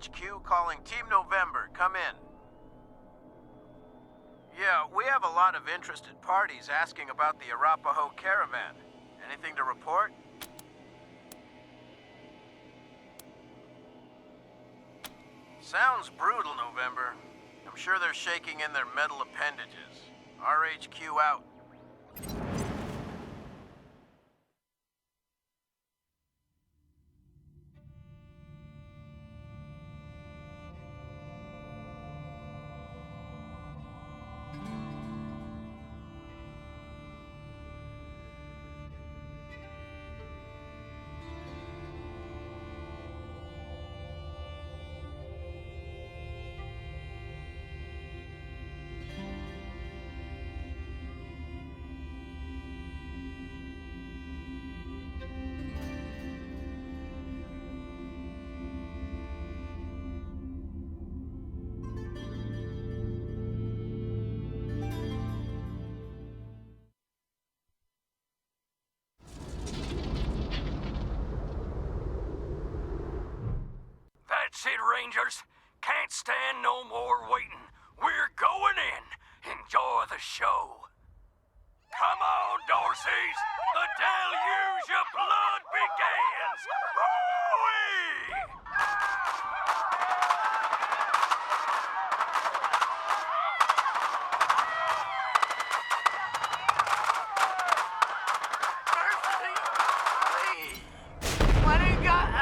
HQ calling Team November. Come in. Yeah, we have a lot of interested parties asking about the Arapaho caravan. Anything to report? Sounds brutal, November. I'm sure they're shaking in their metal appendages. RHQ out. it, Rangers. Can't stand no more waiting. We're going in. Enjoy the show. Come on, Dorseys. The deluge of blood begins. Woo-wee! What do you got?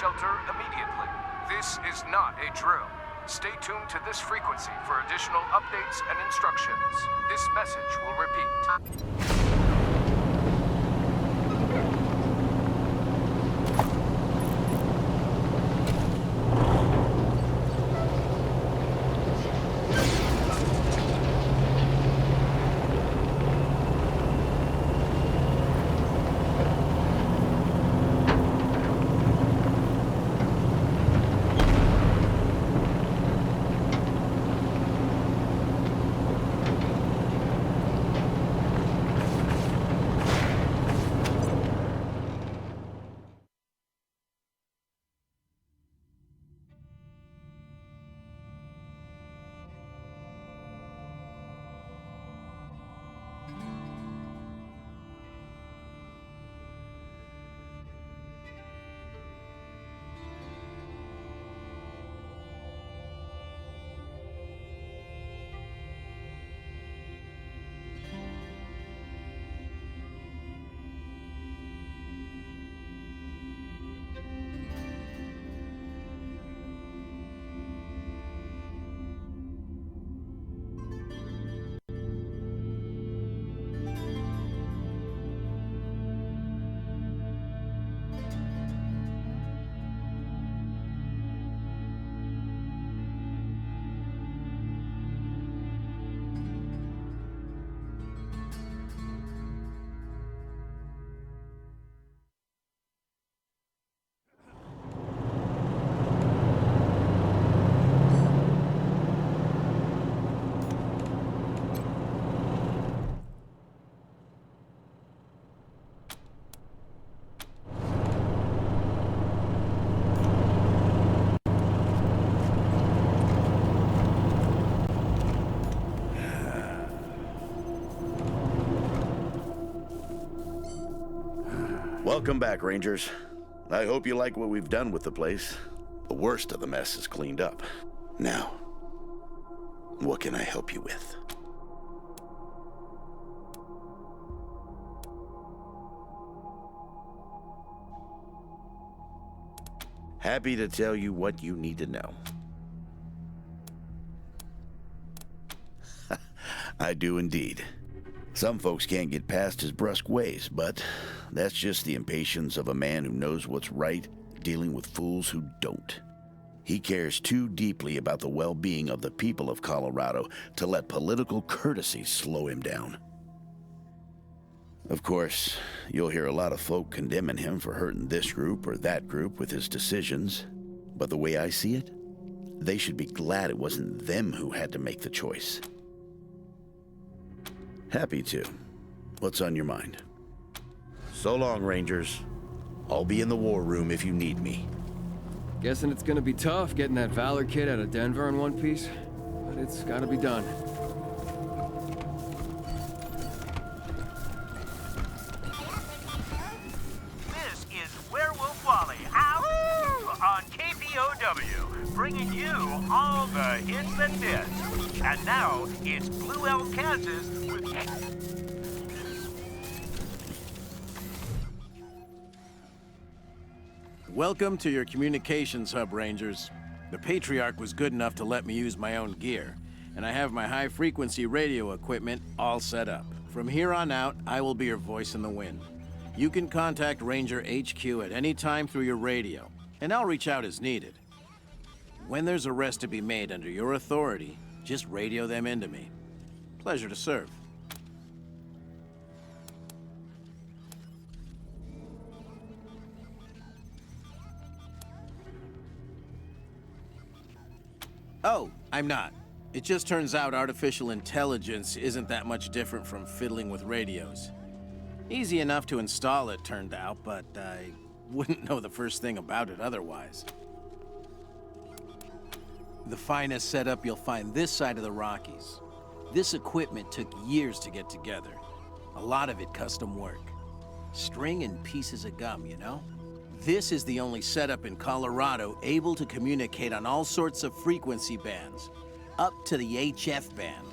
shelter immediately. This is not a drill. Stay tuned to this frequency for additional updates and instructions. This message will repeat. Welcome back, Rangers. I hope you like what we've done with the place. The worst of the mess is cleaned up. Now, what can I help you with? Happy to tell you what you need to know. I do indeed. Some folks can't get past his brusque ways, but that's just the impatience of a man who knows what's right, dealing with fools who don't. He cares too deeply about the well-being of the people of Colorado to let political courtesy slow him down. Of course, you'll hear a lot of folk condemning him for hurting this group or that group with his decisions, but the way I see it, they should be glad it wasn't them who had to make the choice. Happy to. What's on your mind? So long, Rangers. I'll be in the war room if you need me. Guessing it's gonna be tough getting that Valor kid out of Denver in one piece, but it's gotta be done. This is Werewolf Wally, ow! On KPOW, bringing you all the hits and bits. And now it's Blue Elk, Kansas with... Welcome to your communications hub, Rangers. The Patriarch was good enough to let me use my own gear, and I have my high-frequency radio equipment all set up. From here on out, I will be your voice in the wind. You can contact Ranger HQ at any time through your radio, and I'll reach out as needed. When there's a arrest to be made under your authority, just radio them into me. Pleasure to serve. Oh, I'm not. It just turns out artificial intelligence isn't that much different from fiddling with radios. Easy enough to install, it turned out, but I wouldn't know the first thing about it otherwise. The finest setup you'll find this side of the Rockies. This equipment took years to get together. A lot of it custom work. String and pieces of gum, you know? This is the only setup in Colorado able to communicate on all sorts of frequency bands, up to the HF band.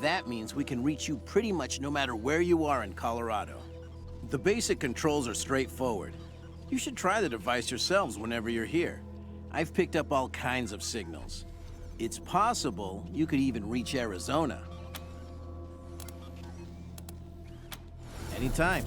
That means we can reach you pretty much no matter where you are in Colorado. The basic controls are straightforward. You should try the device yourselves whenever you're here. I've picked up all kinds of signals. It's possible you could even reach Arizona. Anytime.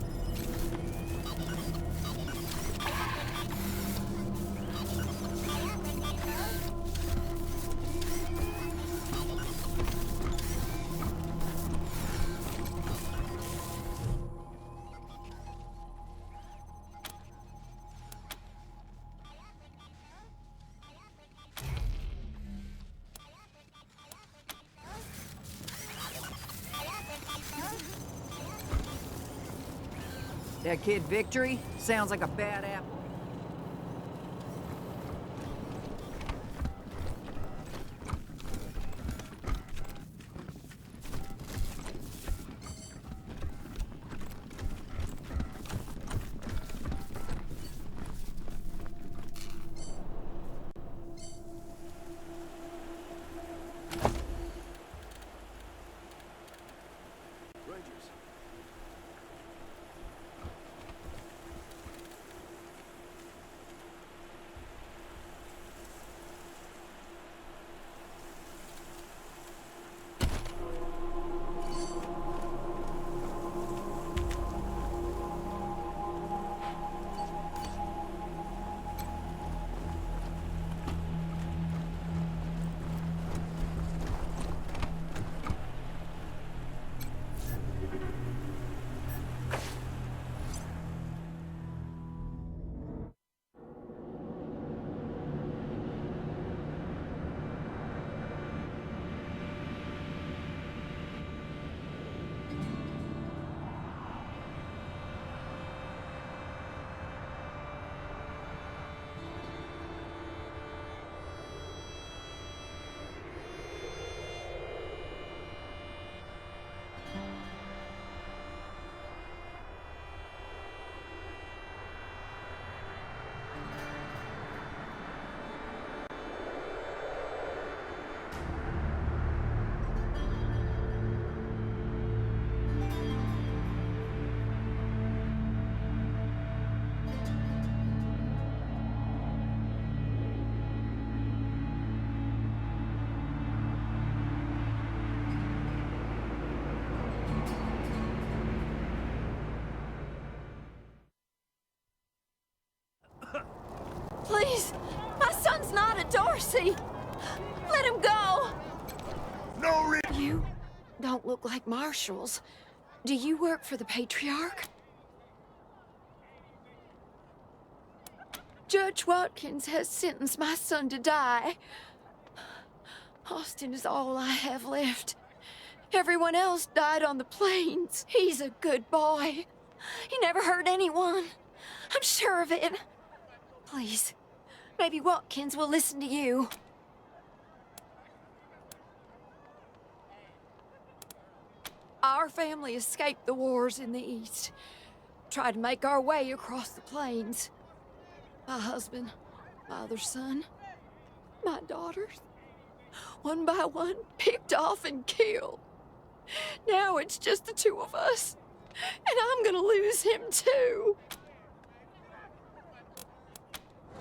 That kid Victory sounds like a bad apple. Please, my son's not a Dorsey. Let him go. You don't look like marshals. Do you work for the Patriarch? Judge Watkins has sentenced my son to die. Austin is all I have left. Everyone else died on the plains. He's a good boy. He never hurt anyone. I'm sure of it. Please, maybe Watkins will listen to you. Our family escaped the wars in the East. Tried to make our way across the plains. My husband, my other son, my daughters, one by one, picked off and killed. Now it's just the two of us, and I'm gonna lose him too.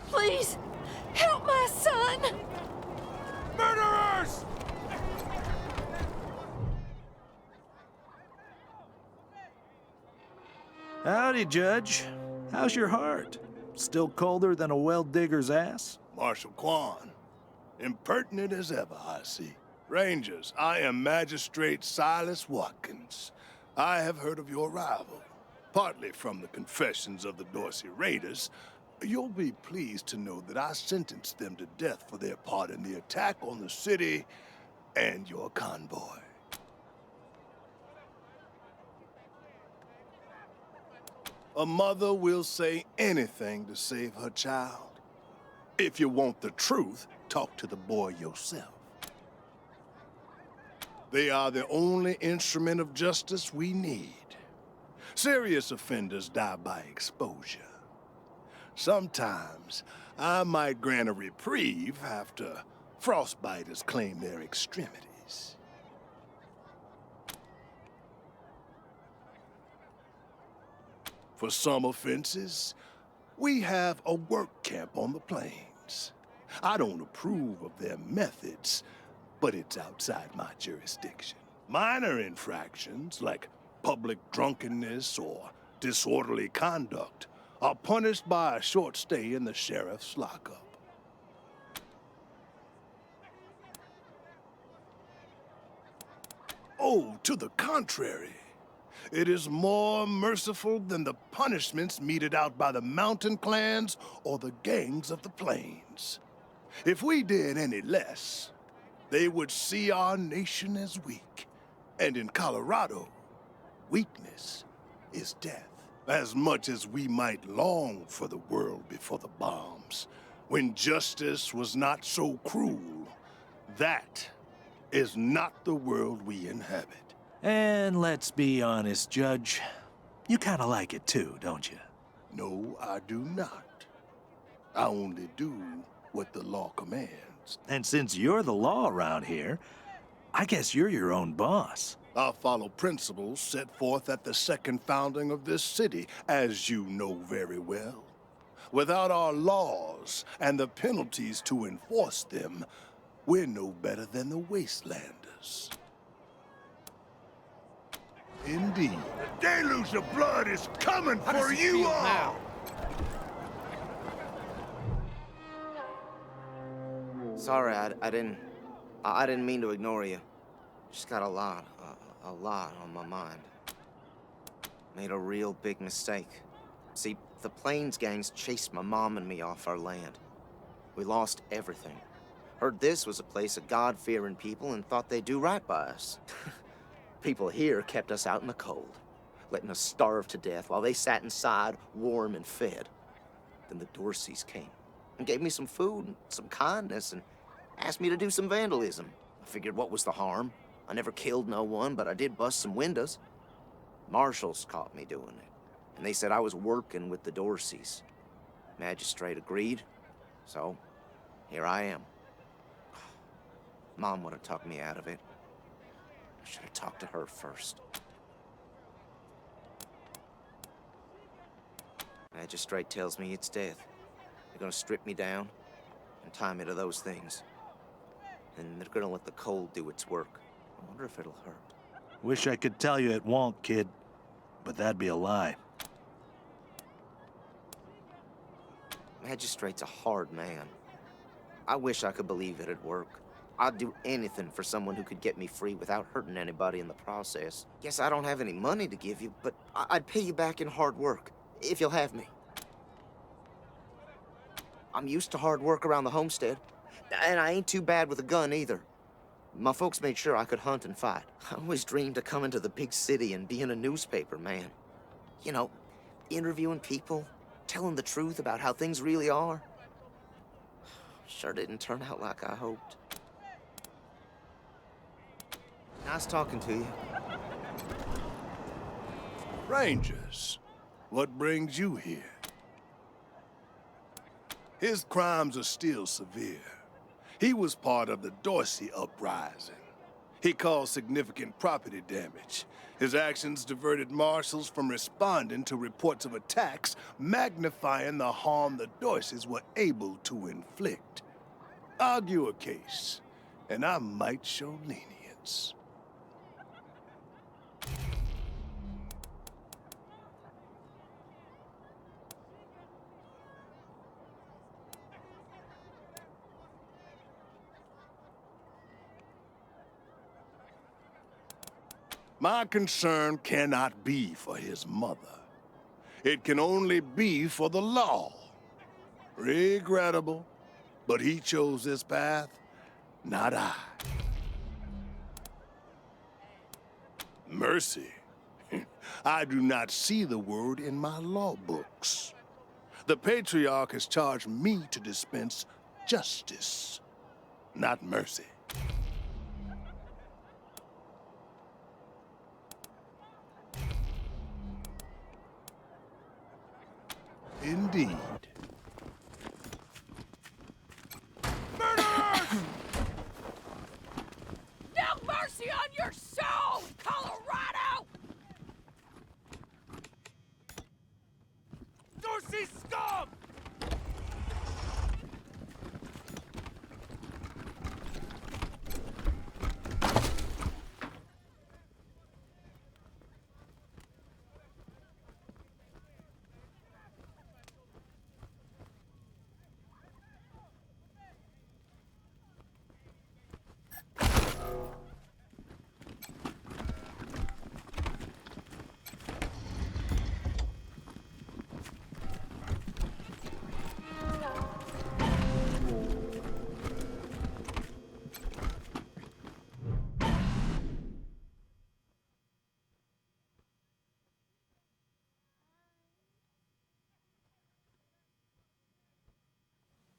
Please, help my son! Murderers! Howdy, Judge. How's your heart? Still colder than a well digger's ass? Marshal Quan, impertinent as ever, I see. Rangers, I am Magistrate Silas Watkins. I have heard of your arrival, partly from the confessions of the Dorsey Raiders. You'll be pleased to know that I sentenced them to death for their part in the attack on the city and your convoy. A mother will say anything to save her child. If you want the truth, talk to the boy yourself. They are the only instrument of justice we need. Serious offenders die by exposure. Sometimes I might grant a reprieve after frostbiters claim their extremities. For some offenses, we have a work camp on the plains. I don't approve of their methods, but it's outside my jurisdiction. Minor infractions, like public drunkenness or disorderly conduct, are punished by a short stay in the sheriff's lockup. Oh, to the contrary. It is more merciful than the punishments meted out by the mountain clans or the gangs of the plains. If we did any less, they would see our nation as weak. And in Colorado, weakness is death. As much as we might long for the world before the bombs, when justice was not so cruel, that is not the world we inhabit. And let's be honest, Judge. You kinda like it too, don't you? No, I do not. I only do what the law commands. And since you're the law around here, I guess you're your own boss. I follow principles set forth at the second founding of this city, as you know very well. Without our laws and the penalties to enforce them, we're no better than the Wastelanders. Indeed. The deluge of blood is coming for you all! Now? Sorry, I didn't mean to ignore you. Just got a lot on my mind. Made a real big mistake. See, the Plains gangs chased my mom and me off our land. We lost everything. Heard this was a place of God-fearing people and thought they'd do right by us. People here kept us out in the cold, letting us starve to death while they sat inside, warm and fed. Then the Dorseys came and gave me some food and some kindness and asked me to do some vandalism. I figured, what was the harm? I never killed no one, but I did bust some windows. Marshals caught me doing it, and they said I was working with the Dorseys. Magistrate agreed, so here I am. Mom would have talked me out of it. I should have talked to her first. Magistrate tells me it's death. They're gonna strip me down and tie me to those things. And they're gonna let the cold do its work. I wonder if it'll hurt. Wish I could tell you it won't, kid, but that'd be a lie. Magistrate's a hard man. I wish I could believe it'd work. I'd do anything for someone who could get me free without hurting anybody in the process. Guess I don't have any money to give you, but I'd pay you back in hard work, if you'll have me. I'm used to hard work around the homestead, and I ain't too bad with a gun either. My folks made sure I could hunt and fight. I always dreamed of coming to the big city and being a newspaper man. You know, interviewing people, telling the truth about how things really are. Sure didn't turn out like I hoped. Nice talking to you. Rangers, what brings you here? His crimes are still severe. He was part of the Dorsey uprising. He caused significant property damage. His actions diverted marshals from responding to reports of attacks, magnifying the harm the Dorseys were able to inflict. Argue a case, and I might show lenience. My concern cannot be for his mother. It can only be for the law. Regrettable, but he chose this path, not I. Mercy. I do not see the word in my law books. The Patriarch has charged me to dispense justice, not mercy. Indeed. Murderers! No mercy on your soul, Colorado! Dorsey scum!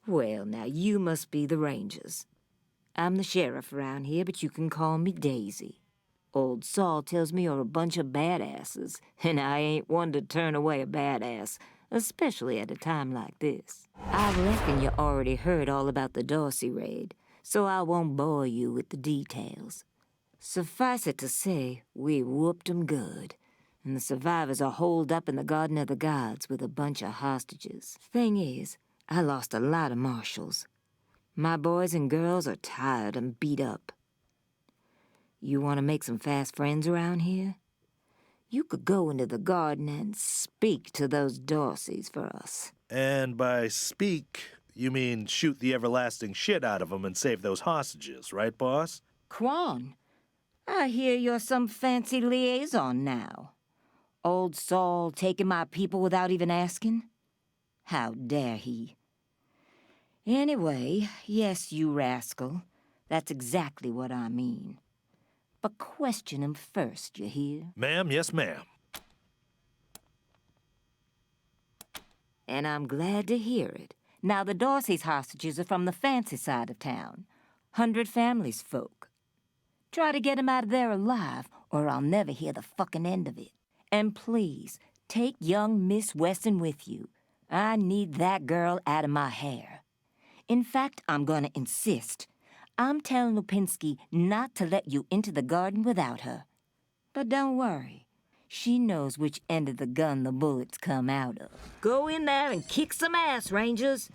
Well, now you must be the Rangers. I'm the sheriff around here, but you can call me Daisy. Old Saul tells me you're a bunch of badasses, and I ain't one to turn away a badass, especially at a time like this. I reckon you already heard all about the Dorsey raid, so I won't bore you with the details. Suffice it to say, we whooped 'em good, and the survivors are holed up in the Garden of the Gods with a bunch of hostages. Thing is, I lost a lot of marshals. My boys and girls are tired and beat up. You want to make some fast friends around here? You could go into the garden and speak to those Dorseys for us. And by speak, you mean shoot the everlasting shit out of them and save those hostages, right, boss? Quan, I hear you're some fancy liaison now. Old Saul taking my people without even asking? How dare he? Anyway, yes, you rascal. That's exactly what I mean. But question him first, you hear? Ma'am, yes, ma'am. And I'm glad to hear it. Now, the Dorsey's hostages are from the fancy side of town. 100 Families folk. Try to get 'em out of there alive, or I'll never hear the fucking end of it. And please, take young Miss Weston with you. I need that girl out of my hair. In fact, I'm gonna insist. I'm telling Lupinski not to let you into the garden without her. But don't worry. She knows which end of the gun the bullets come out of. Go in there and kick some ass, Rangers.